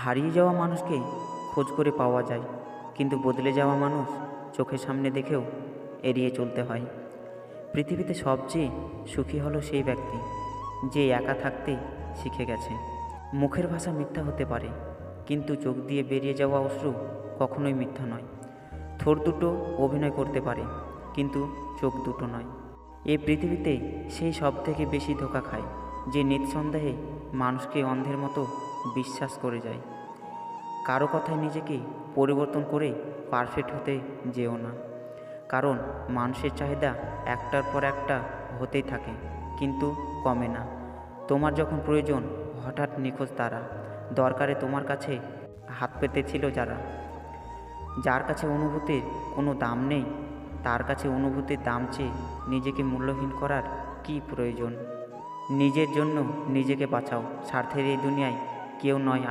হারিয়ে যাওয়া মানুষকে খোঁজ করে পাওয়া যায়, কিন্তু বদলে যাওয়া মানুষ চোখের সামনে দেখেও এড়িয়ে চলতে হয়। পৃথিবীতে সবচেয়ে সুখী হলো সেই ব্যক্তি যে একা থাকতে শিখে গেছে। মুখের ভাষা মিথ্যা হতে পারে, কিন্তু চোখ দিয়ে বেরিয়ে যাওয়া অশ্রু কখনোই মিথ্যা নয়। ঠোঁট দুটো অভিনয় করতে পারে, কিন্তু চোখ দুটো নয়। এই পৃথিবীতে সেই সব থেকে বেশি ধোঁকা খায় যে নিঃসন্দেহে মানুষকে অন্ধের মতো বিশ্বাস করে যায়। কারো কথায় নিজেকে পরিবর্তন করে পারফেক্ট হতে যেও না, কারণ মানুষের চাহিদা একটার পর একটা হতেই থাকে, কিন্তু কমে না। তোমার যখন প্রয়োজন হঠাৎ নিখোঁজ তারা, দরকারে তোমার কাছে হাত পেতেছিল যারা। যার কাছে অনুভূতির কোনো দাম নেই, তার কাছে অনুভূতির দাম চেয়ে নিজেকে মূল্যহীন করার কী প্রয়োজন? নিজের জন্য নিজেকে বাঁচাও, স্বার্থের এই দুনিয়ায় কেউ নয়